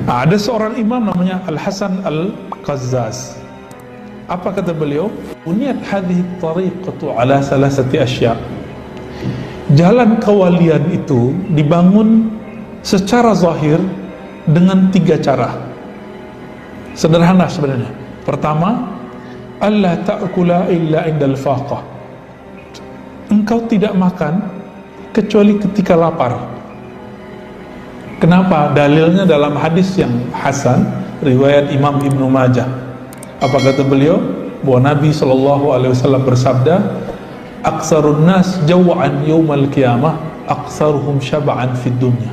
Nah, ada seorang imam namanya Al-Hasan Al-Qazzaz. Apa kata beliau? Buniyat hadhihi tariqatu ala salasati asya. Jalan kewalian itu dibangun secara zahir dengan 3 cara. Sederhana sebenarnya. Pertama, alla ta'kula illa indal faqah. Engkau tidak makan kecuali ketika lapar. Kenapa? Dalilnya dalam hadis yang hasan riwayat Imam Ibnu Majah. Apa kata beliau? Bahwa Nabi SAW bersabda, "Aksarun nas jaw'an yaumal qiyamah, aksaruhum syab'an fid dunya."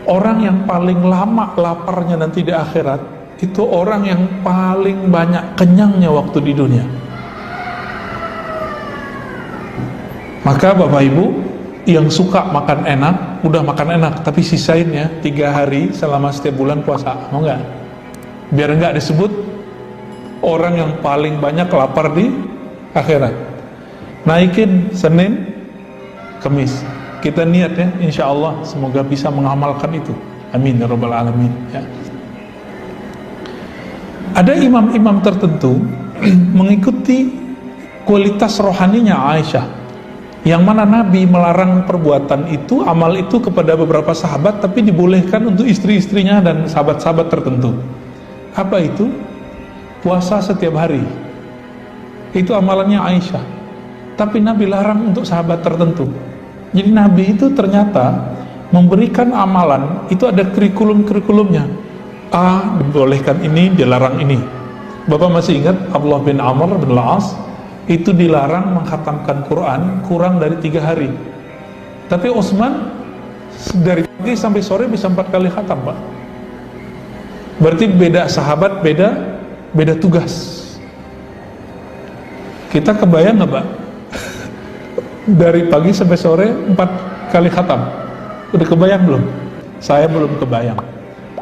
Orang yang paling lama laparnya nanti di akhirat itu orang yang paling banyak kenyangnya waktu di dunia. Maka Bapak Ibu yang suka makan enak, udah makan enak, tapi sisain ya 3 hari selama setiap bulan puasa, mau nggak? Biar nggak disebut orang yang paling banyak lapar di akhirat. Naikin Senin, Kamis. Kita niat ya, insya Allah semoga bisa mengamalkan itu. Amin ya rabbal alamin. Ya. Ada imam-imam tertentu mengikuti kualitas rohaninya Aisyah, yang mana Nabi melarang perbuatan itu, amal itu kepada beberapa sahabat, tapi dibolehkan untuk istri-istrinya dan sahabat-sahabat tertentu. Apa itu? Puasa setiap hari. Itu amalannya Aisyah. Tapi Nabi larang untuk sahabat tertentu. Jadi Nabi itu ternyata memberikan amalan, itu ada kurikulum-kurikulumnya. A, dibolehkan ini, dilarang ini. Bapak masih ingat Abdullah bin Amr bin Al-As itu dilarang mengkhatamkan Quran kurang dari 3 hari. Tapi Utsman dari pagi sampai sore bisa 4 kali khatam, Pak. Berarti beda sahabat, beda tugas. Kita kebayang nggak, Pak? Dari pagi sampai sore 4 kali khatam. Udah kebayang belum? Saya belum kebayang.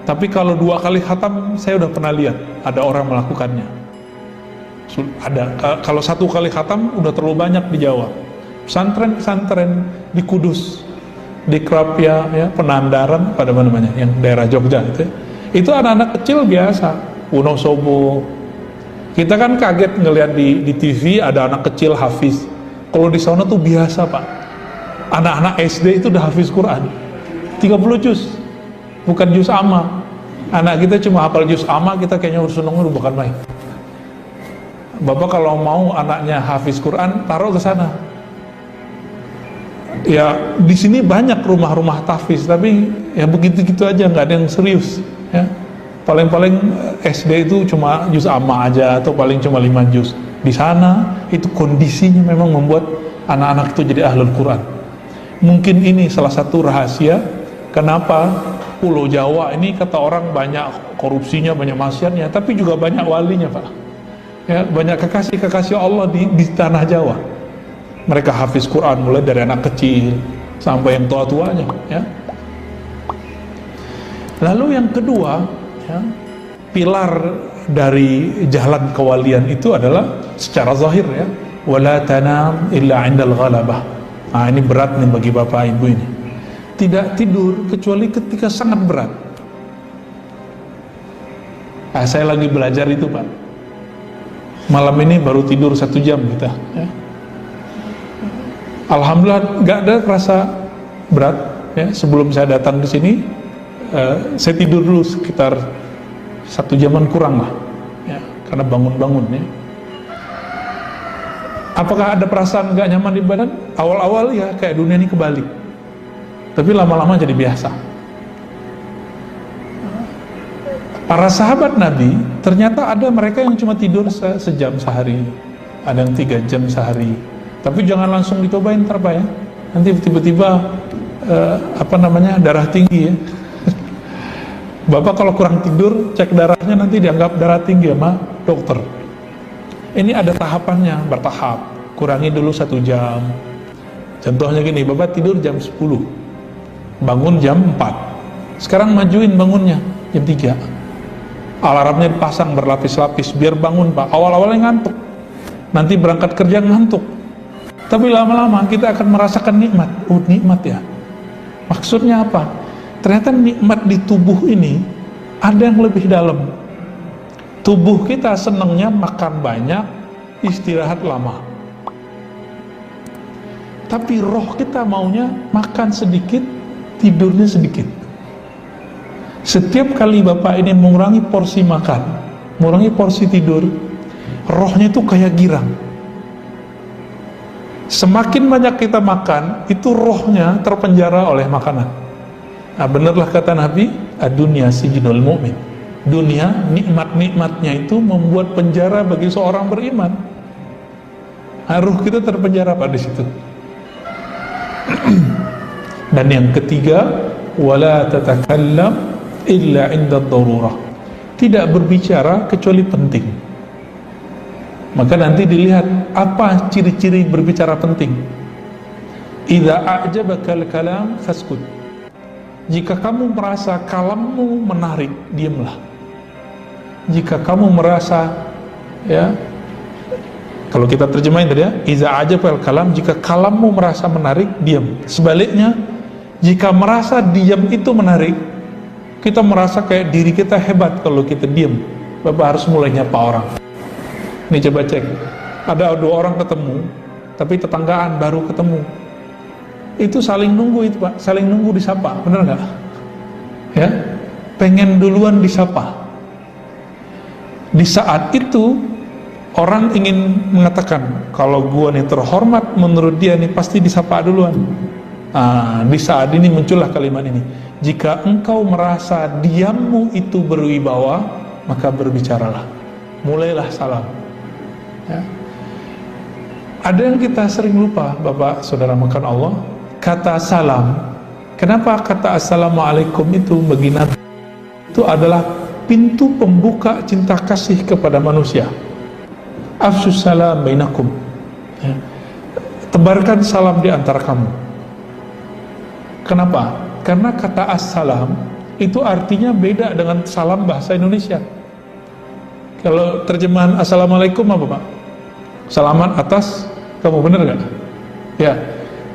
Tapi kalau 2 kali khatam saya udah pernah lihat ada orang melakukannya. Ada, kalau 1 kali khatam udah terlalu banyak di Jawa. Pesantren-pesantren di Kudus, di Krapia, ya, Penandaran, pada mana namanya, yang daerah Jogja itu anak-anak kecil biasa, Wonosobo. Kita kan kaget ngelihat di TV ada anak kecil hafiz. Kalau di sana tuh biasa, Pak. Anak-anak SD itu udah hafiz Quran 30 juz, bukan juz amma. Anak kita cuma hafal juz amma, kita kayaknya udah seneng, udah bukan main. Bapak kalau mau anaknya hafiz Quran, taruh ke sana. Ya, di sini banyak rumah-rumah tahfiz, tapi ya begitu-gitu aja, nggak ada yang serius. Ya, paling-paling SD itu cuma juz amma aja, atau paling cuma 5 juz. Di sana itu kondisinya memang membuat anak-anak itu jadi ahlul Quran. Mungkin ini salah satu rahasia kenapa Pulau Jawa ini kata orang banyak korupsinya, banyak maksiatnya, tapi juga banyak walinya, Pak. Ya, banyak kekasih-kekasih Allah di tanah Jawa. Mereka hafiz Quran mulai dari anak kecil sampai yang tua-tuanya, ya. Lalu yang kedua, ya, pilar dari jalan kewalian itu adalah secara zahir, ya, wala tanam illa 'indal ghalabah. Nah, ini berat nih bagi Bapak Ibu ini. Tidak tidur kecuali ketika sangat berat. Nah, saya lagi belajar itu, Pak. Malam ini baru tidur 1 jam kita, ya. Alhamdulillah nggak ada rasa berat, ya. Sebelum saya datang ke sini, saya tidur dulu sekitar 1 jaman kurang lah, ya, karena bangun-bangun, ya. Apakah ada perasaan nggak nyaman di badan? Awal-awal ya kayak dunia ini kebalik, tapi lama-lama jadi biasa. Para sahabat Nabi, ternyata ada mereka yang cuma tidur sejam sehari, ada yang 3 jam sehari. Tapi jangan langsung dicobain ntar, Pak, ya. Nanti tiba-tiba darah tinggi, ya. Bapak kalau kurang tidur, cek darahnya nanti dianggap darah tinggi sama dokter. Ini ada tahapannya, bertahap. Kurangi dulu 1 jam. Contohnya gini, Bapak tidur jam 10, bangun jam 4. Sekarang majuin bangunnya jam 3. Alarmnya dipasang berlapis-lapis biar bangun, Pak. Awal-awalnya ngantuk, nanti berangkat kerja ngantuk, tapi lama-lama kita akan merasakan nikmat. Nikmat ya. Maksudnya apa? Ternyata nikmat di tubuh ini Ada yang lebih dalam. Tubuh kita senangnya makan banyak, istirahat lama. Tapi roh kita maunya makan sedikit, tidurnya sedikit. Setiap kali Bapak ini mengurangi porsi makan, mengurangi porsi tidur, rohnya itu kayak girang. Semakin banyak kita makan, itu rohnya terpenjara oleh makanan. Nah, benarlah kata Nabi, ad-dunya sijnul mu'min. Dunia, nikmat-nikmatnya itu membuat penjara bagi seorang beriman. Nah, ruh kita terpenjara pada situ. Dan yang ketiga, wala tatakallam illa inda darurah. Tidak berbicara kecuali penting. Maka nanti dilihat apa ciri-ciri berbicara penting. Idza a'jabakal kalam faskut. Jika kamu merasa kalammu menarik, diamlah. Jika kamu merasa, ya, kalau kita terjemahin tadi ya, iza ajabal kalam, jika kalammu merasa menarik, diam. Sebaliknya, jika merasa diam itu menarik, kita merasa kayak diri kita hebat kalau kita diam. Bapak harus mulai nyapa orang. Ini coba cek, ada 2 orang ketemu, tapi tetanggaan baru ketemu. Itu saling nunggu itu Pak, saling nunggu disapa, benar nggak? Ya, pengen duluan disapa. Di saat itu orang ingin mengatakan, kalau gua nih terhormat, menurut dia nih pasti disapa duluan. Di saat ini muncullah kalimat ini, jika engkau merasa diammu itu berwibawa, maka berbicaralah, mulailah salam. Ya. Ada yang kita sering lupa, Bapak Saudara makan Allah, kata salam. Kenapa kata assalamualaikum itu bagi Nabi itu adalah pintu pembuka cinta kasih kepada manusia. Afsus salam bainakum. Ya. Tebarkan salam di antara kamu. Kenapa? Karena kata assalam itu artinya beda dengan salam bahasa Indonesia. Kalau terjemahan assalamualaikum apa Pak? Selamat atas kamu, benar gak? Ya.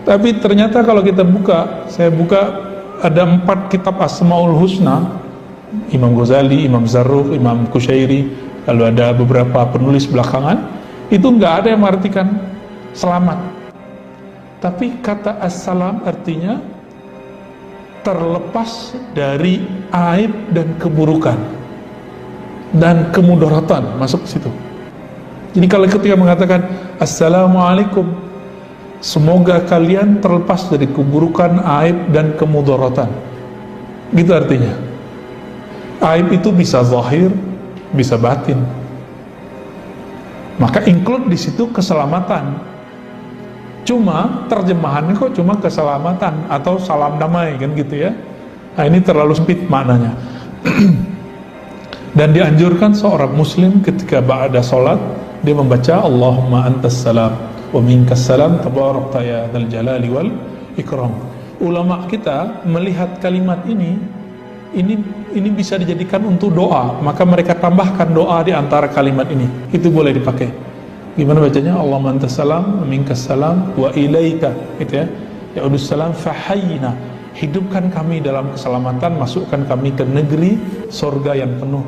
Tapi ternyata kalau kita buka, saya buka ada 4 kitab Asmaul Husna, Imam Ghazali, Imam Zarruq, Imam Kusyairi, lalu ada beberapa penulis belakangan, itu nggak ada yang mengartikan selamat. Tapi kata assalam artinya terlepas dari aib dan keburukan dan kemudaratan, masuk ke situ. Jadi kalau ketika mengatakan assalamualaikum, semoga kalian terlepas dari keburukan, aib dan kemudaratan, gitu artinya. Aib itu bisa zahir, bisa batin. Maka include di situ keselamatan. Cuma terjemahannya kok cuma keselamatan atau salam damai kan gitu ya. Nah, ini terlalu sempit maknanya. Dan dianjurkan seorang muslim ketika ba'da salat dia membaca Allahumma antas salam wa minkas salam tabarakta ya dzal jalali wal ikram. Ulama kita melihat kalimat ini bisa dijadikan untuk doa, maka mereka tambahkan doa di antara kalimat ini. Itu boleh dipakai. Gimana bacanya? Allahumma antas salam wa minkas salam wa ilaika, gitu ya. Ya udus salam fahayyina. Hidupkan kami dalam keselamatan, masukkan kami ke negeri surga yang penuh